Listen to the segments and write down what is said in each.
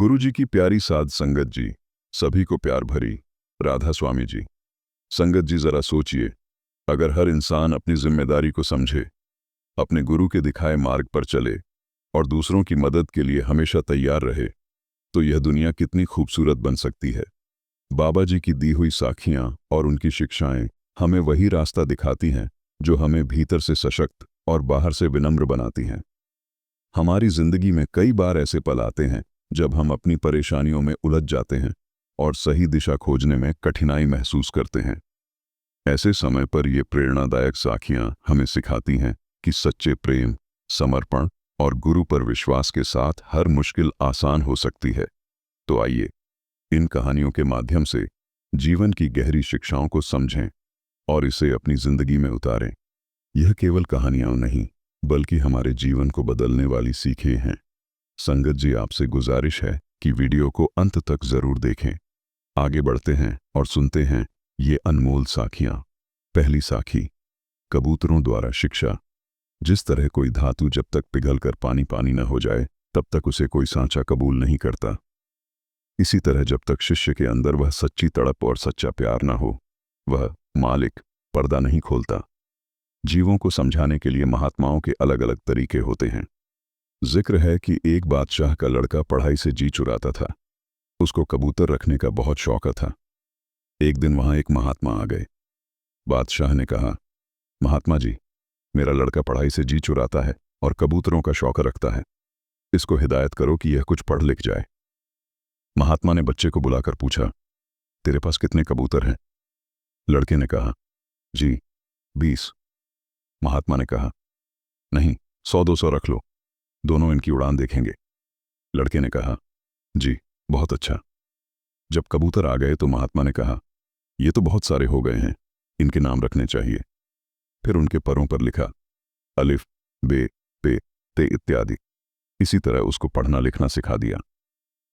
गुरुजी की प्यारी साध संगत जी, सभी को प्यार भरी राधा स्वामी जी। संगत जी जरा सोचिए, अगर हर इंसान अपनी जिम्मेदारी को समझे, अपने गुरु के दिखाए मार्ग पर चले और दूसरों की मदद के लिए हमेशा तैयार रहे, तो यह दुनिया कितनी खूबसूरत बन सकती है। बाबा जी की दी हुई साखियां और उनकी शिक्षाएं हमें वही रास्ता दिखाती हैं जो हमें भीतर से सशक्त और बाहर से विनम्र बनाती हैं। हमारी जिंदगी में कई बार ऐसे पल आते हैं जब हम अपनी परेशानियों में उलझ जाते हैं और सही दिशा खोजने में कठिनाई महसूस करते हैं। ऐसे समय पर ये प्रेरणादायक साखियां हमें सिखाती हैं कि सच्चे प्रेम, समर्पण और गुरु पर विश्वास के साथ हर मुश्किल आसान हो सकती है। तो आइए, इन कहानियों के माध्यम से जीवन की गहरी शिक्षाओं को समझें और इसे अपनी जिंदगी में उतारें। यह केवल कहानियां नहीं, बल्कि हमारे जीवन को बदलने वाली सीखें हैं। संगत जी, आपसे गुजारिश है कि वीडियो को अंत तक जरूर देखें। आगे बढ़ते हैं और सुनते हैं ये अनमोल साखियां। पहली साखी, कबूतरों द्वारा शिक्षा। जिस तरह कोई धातु जब तक पिघलकर पानी पानी न हो जाए, तब तक उसे कोई सांचा कबूल नहीं करता, इसी तरह जब तक शिष्य के अंदर वह सच्ची तड़प और सच्चा प्यार न हो, वह मालिक पर्दा नहीं खोलता। जीवों को समझाने के लिए महात्माओं के अलग अलग तरीके होते हैं। जिक्र है कि एक बादशाह का लड़का पढ़ाई से जी चुराता था। उसको कबूतर रखने का बहुत शौक था। एक दिन वहां एक महात्मा आ गए। बादशाह ने कहा, महात्मा जी, मेरा लड़का पढ़ाई से जी चुराता है और कबूतरों का शौक रखता है। इसको हिदायत करो कि यह कुछ पढ़ लिख जाए। महात्मा ने बच्चे को बुलाकर पूछा, तेरे पास कितने कबूतर हैं? लड़के ने कहा, जी 20। महात्मा ने कहा, नहीं, 100-200 रख लो, दोनों इनकी उड़ान देखेंगे। लड़के ने कहा, जी बहुत अच्छा। जब कबूतर आ गए तो महात्मा ने कहा, ये तो बहुत सारे हो गए हैं, इनके नाम रखने चाहिए। फिर उनके परों पर लिखा अलिफ, बे, पे, ते इत्यादि। इसी तरह उसको पढ़ना लिखना सिखा दिया।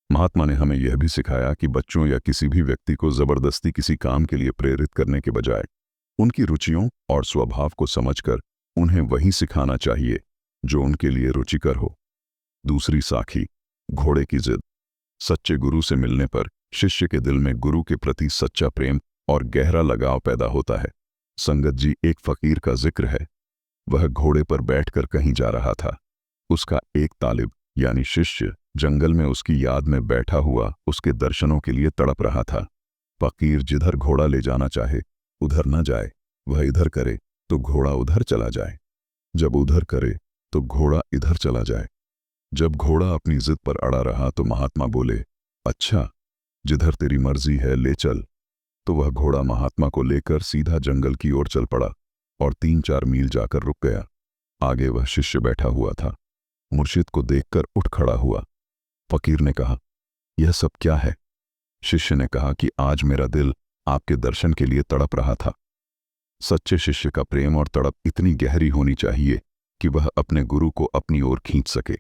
महात्मा ने हमें यह भी सिखाया कि बच्चों या किसी भी व्यक्ति को जबरदस्ती किसी काम के लिए प्रेरित करने के बजाय उनकी रुचियों और स्वभाव को समझकर उन्हें वही सिखाना चाहिए जो उनके लिए रुचिकर हो। दूसरी साखी, घोड़े की जिद। सच्चे गुरु से मिलने पर शिष्य के दिल में गुरु के प्रति सच्चा प्रेम और गहरा लगाव पैदा होता है। संगत जी, एक फकीर का जिक्र है। वह घोड़े पर बैठकर कहीं जा रहा था। उसका एक तालिब यानी शिष्य जंगल में उसकी याद में बैठा हुआ उसके दर्शनों के लिए तड़प रहा था। फकीर जिधर घोड़ा ले जाना चाहे उधर न जाए, वह इधर करे तो घोड़ा उधर चला जाए, जब उधर करे तो घोड़ा इधर चला जाए। जब घोड़ा अपनी जिद पर अड़ा रहा तो महात्मा बोले, अच्छा, जिधर तेरी मर्जी है ले चल। तो वह घोड़ा महात्मा को लेकर सीधा जंगल की ओर चल पड़ा और 3-4 मील जाकर रुक गया। आगे वह शिष्य बैठा हुआ था। मुर्शिद को देखकर उठ खड़ा हुआ। फकीर ने कहा, यह सब क्या है? शिष्य ने कहा कि आज मेरा दिल आपके दर्शन के लिए तड़प रहा था। सच्चे शिष्य का प्रेम और तड़प इतनी गहरी होनी चाहिए कि वह अपने गुरु को अपनी ओर खींच सके।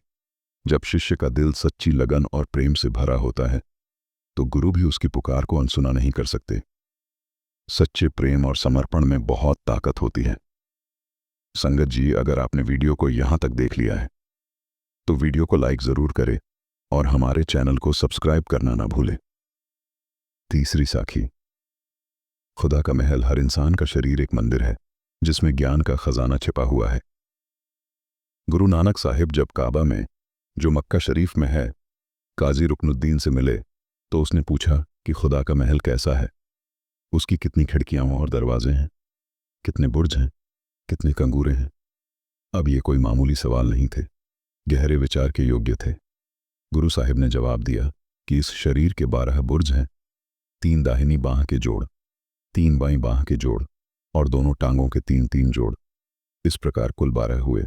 जब शिष्य का दिल सच्ची लगन और प्रेम से भरा होता है तो गुरु भी उसकी पुकार को अनसुना नहीं कर सकते। सच्चे प्रेम और समर्पण में बहुत ताकत होती है। संगत जी, अगर आपने वीडियो को यहां तक देख लिया है तो वीडियो को लाइक जरूर करें और हमारे चैनल को सब्सक्राइब करना ना भूलें। तीसरी साखी, खुदा का महल। हर इंसान का शरीर एक मंदिर है जिसमें ज्ञान का खजाना छिपा हुआ है। गुरु नानक साहिब जब काबा में, जो मक्का शरीफ में है, काजी रुकनुद्दीन से मिले तो उसने पूछा कि खुदा का महल कैसा है, उसकी कितनी खिड़कियां और दरवाजे हैं, कितने बुर्ज हैं, कितने कंगूरे हैं। अब ये कोई मामूली सवाल नहीं थे, गहरे विचार के योग्य थे। गुरु साहिब ने जवाब दिया कि इस शरीर के 12 बुर्ज हैं, 3 दाहिनी बाह के जोड़, 3 बाईं बाह के जोड़ और दोनों टांगों के 3-3 जोड़। इस प्रकार कुल 12 हुए।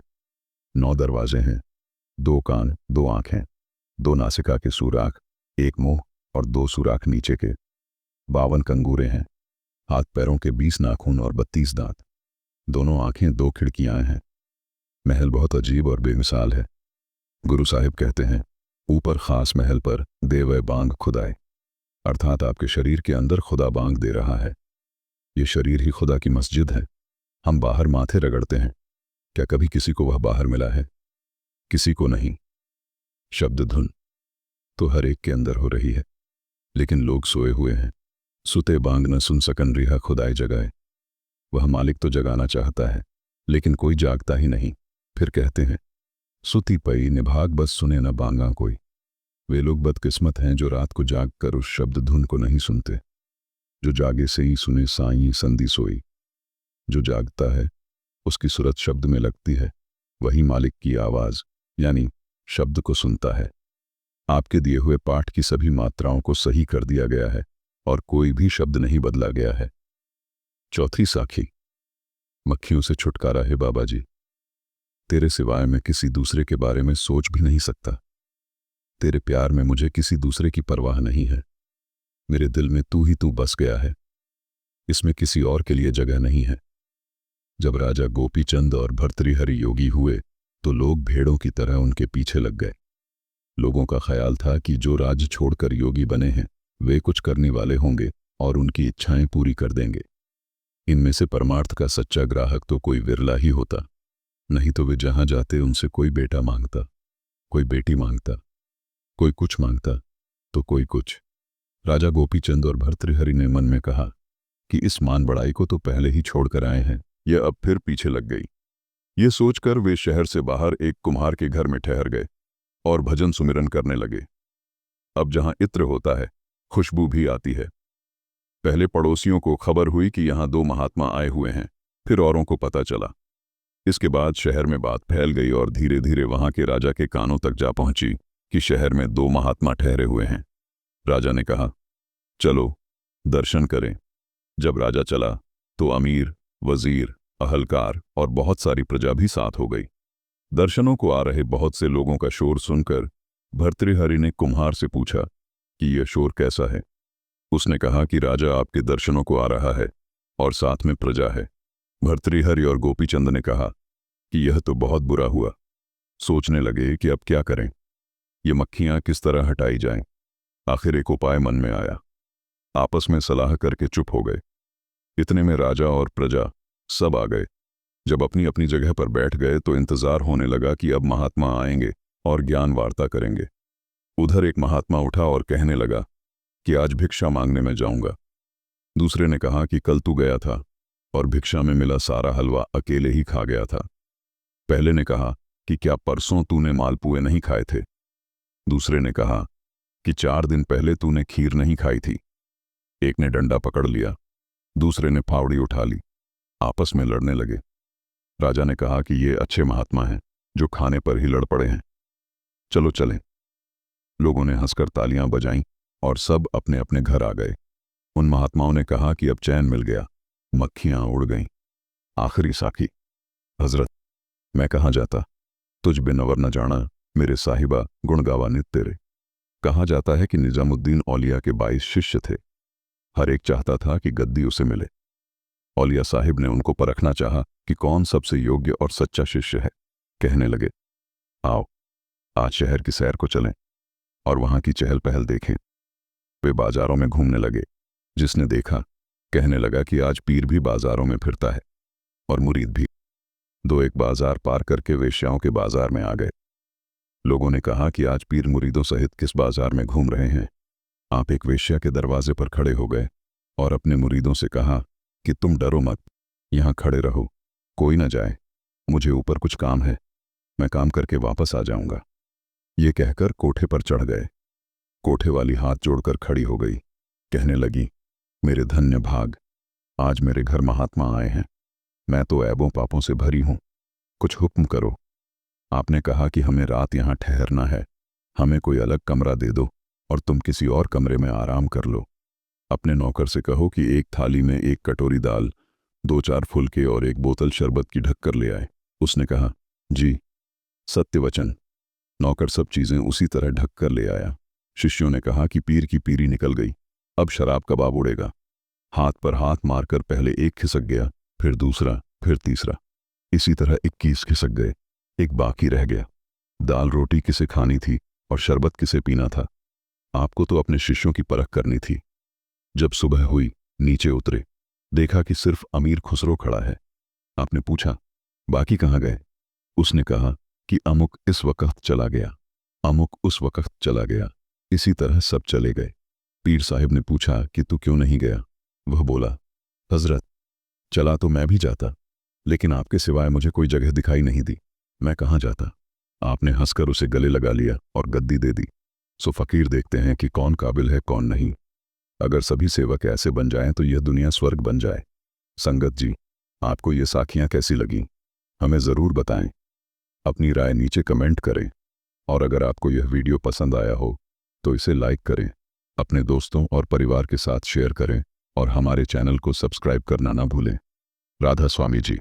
9 दरवाजे हैं, 2 कान, 2 आंखें, 2 नासिका के सुराख, 1 मुंह और 2 सुराख नीचे के। 52 कंगूरे हैं, हाथ पैरों के 20 नाखून और 32 दांत, दोनों आंखें, 2 खिड़कियां हैं। महल बहुत अजीब और बेमिसाल है। गुरु साहिब कहते हैं, ऊपर खास महल पर देव बांग खुदाए, अर्थात आपके शरीर के अंदर खुदा बांग दे रहा है। ये शरीर ही खुदा की मस्जिद है। हम बाहर माथे रगड़ते हैं, क्या कभी किसी को वह बाहर मिला है? किसी को नहीं। शब्द धुन। तो हर एक के अंदर हो रही है, लेकिन लोग सोए हुए हैं। सुते बांग न सुन सकन रिहा खुदाई जगाए। वह मालिक तो जगाना चाहता है, लेकिन कोई जागता ही नहीं। फिर कहते हैं, सुती पई निभाग बस सुने न बांगा कोई। वे लोग बदकिस्मत हैं जो रात को जाग कर उस शब्द धुन को नहीं सुनते, जो जागे से ही सुने साई संधि सोई। जो जागता है उसकी सूरत शब्द में लगती है, वही मालिक की आवाज यानी शब्द को सुनता है। आपके दिए हुए पाठ की सभी मात्राओं को सही कर दिया गया है और कोई भी शब्द नहीं बदला गया है। चौथी साखी। मक्खियों से छुटकारा है बाबा जी। तेरे सिवाय मैं किसी दूसरे के बारे में सोच भी नहीं सकता। तेरे प्यार में मुझे किसी दूसरे की परवाह नहीं है। मेरे दिल में तू ही तू बस गया है, इसमें किसी और के लिए जगह नहीं है। जब राजा गोपीचंद और भर्तृहरि योगी हुए तो लोग भेड़ों की तरह उनके पीछे लग गए। लोगों का ख्याल था कि जो राज्य छोड़कर योगी बने हैं वे कुछ करने वाले होंगे और उनकी इच्छाएं पूरी कर देंगे। इनमें से परमार्थ का सच्चा ग्राहक तो कोई विरला ही होता, नहीं तो वे जहां जाते उनसे कोई बेटा मांगता, कोई बेटी मांगता, कोई कुछ मांगता तो कोई कुछ। राजा गोपीचंद और भर्तृहरि ने मन में कहा कि इस मान बड़ाई को तो पहले ही छोड़कर आए हैं, यह अब फिर पीछे लग गई। ये सोचकर वे शहर से बाहर एक कुम्हार के घर में ठहर गए और भजन सुमिरन करने लगे। अब जहां इत्र होता है, खुशबू भी आती है। पहले पड़ोसियों को खबर हुई कि यहां 2 महात्मा आए हुए हैं, फिर औरों को पता चला। इसके बाद शहर में बात फैल गई और धीरे धीरे वहां के राजा के कानों तक जा पहुंची कि शहर में 2 महात्मा ठहरे हुए हैं। राजा ने कहा, चलो दर्शन करें। जब राजा चला तो अमीर, वजीर, अहलकार और बहुत सारी प्रजा भी साथ हो गई। दर्शनों को आ रहे बहुत से लोगों का शोर सुनकर भर्तृहरि ने कुम्हार से पूछा कि यह शोर कैसा है। उसने कहा कि राजा आपके दर्शनों को आ रहा है और साथ में प्रजा है। भर्तृहरि और गोपीचंद ने कहा कि यह तो बहुत बुरा हुआ। सोचने लगे कि अब क्या करें, ये मक्खियां किस तरह हटाई जाएं। आखिर एक उपाय मन में आया। आपस में सलाह करके चुप हो गए। इतने में राजा और प्रजा सब आ गए। जब अपनी अपनी जगह पर बैठ गए तो इंतजार होने लगा कि अब महात्मा आएंगे और ज्ञान वार्ता करेंगे। उधर एक महात्मा उठा और कहने लगा कि आज भिक्षा मांगने में जाऊंगा। दूसरे ने कहा कि कल तू गया था और भिक्षा में मिला सारा हलवा अकेले ही खा गया था। पहले ने कहा कि क्या परसों तूने मालपुए नहीं खाए थे। दूसरे ने कहा कि 4 दिन पहले तूने खीर नहीं खाई थी। एक ने डंडा पकड़ लिया, दूसरे ने फावड़ी उठा ली। आपस में लड़ने लगे। राजा ने कहा कि ये अच्छे महात्मा हैं जो खाने पर ही लड़ पड़े हैं, चलो चलें। लोगों ने हंसकर तालियां बजाईं और सब अपने अपने घर आ गए। उन महात्माओं ने कहा कि अब चैन मिल गया, मक्खियां उड़ गईं। आखिरी साखी। हजरत, मैं कहाँ जाता, तुझ बिन अवर न जाना, मेरे साहिबा गुण गावा नित तेरे। कहा जाता है कि निजामुद्दीन औलिया के 22 शिष्य थे। हर एक चाहता था कि गद्दी उसे मिले। औलिया साहिब ने उनको परखना चाहा कि कौन सबसे योग्य और सच्चा शिष्य है। कहने लगे, आओ आज शहर की सैर को चलें और वहां की चहल पहल देखें। वे बाजारों में घूमने लगे। जिसने देखा कहने लगा कि आज पीर भी बाजारों में फिरता है और मुरीद भी। 2-1 बाजार पार करके वेश्याओं के बाजार में आ गए। लोगों ने कहा कि आज पीर मुरीदों सहित किस बाजार में घूम रहे हैं। आप एक वेश्या के दरवाजे पर खड़े हो गए और अपने मुरीदों से कहा कि तुम डरो मत, यहां खड़े रहो, कोई न जाए, मुझे ऊपर कुछ काम है, मैं काम करके वापस आ जाऊंगा। ये कहकर कोठे पर चढ़ गए। कोठे वाली हाथ जोड़कर खड़ी हो गई। कहने लगी, मेरे धन्य भाग, आज मेरे घर महात्मा आए हैं। मैं तो ऐबों पापों से भरी हूं, कुछ हुक्म करो। आपने कहा कि हमें रात यहां ठहरना है, हमें कोई अलग कमरा दे दो और तुम किसी और कमरे में आराम कर लो। अपने नौकर से कहो कि एक थाली में 1 कटोरी दाल, 2-4 फुलके और 1 बोतल शरबत की ढककर ले आए। उसने कहा, जी सत्य वचन। नौकर सब चीजें उसी तरह ढक कर ले आया। शिष्यों ने कहा कि पीर की पीरी निकल गई, अब शराब कबाब उड़ेगा। हाथ पर हाथ मारकर पहले एक खिसक गया, फिर दूसरा, फिर तीसरा। इसी तरह 21 खिसक गए, एक बाकी रह गया। दाल रोटी किसे खानी थी और शरबत किसे पीना था। आपको तो अपने शिष्यों की परख करनी थी। जब सुबह हुई नीचे उतरे, देखा कि सिर्फ अमीर खुसरो खड़ा है। आपने पूछा, बाकी कहाँ गए। उसने कहा कि अमुक इस वक्त चला गया, अमुक उस वक्त चला गया। इसी तरह सब चले गए। पीर साहिब ने पूछा कि तू क्यों नहीं गया? वह बोला, हजरत, चला तो मैं भी जाता, लेकिन आपके सिवाय मुझे कोई जगह दिखाई नहीं दी, मैं कहाँ जाता। आपने हंसकर उसे गले लगा लिया और गद्दी दे दी। सो फकीर देखते हैं कि कौन काबिल है कौन नहीं। अगर सभी सेवक ऐसे बन जाएं तो यह दुनिया स्वर्ग बन जाए। संगत जी, आपको ये साखियां कैसी लगी? हमें ज़रूर बताएं। अपनी राय नीचे कमेंट करें, और अगर आपको यह वीडियो पसंद आया हो तो इसे लाइक करें, अपने दोस्तों और परिवार के साथ शेयर करें और हमारे चैनल को सब्सक्राइब करना ना भूलें। राधा स्वामी जी।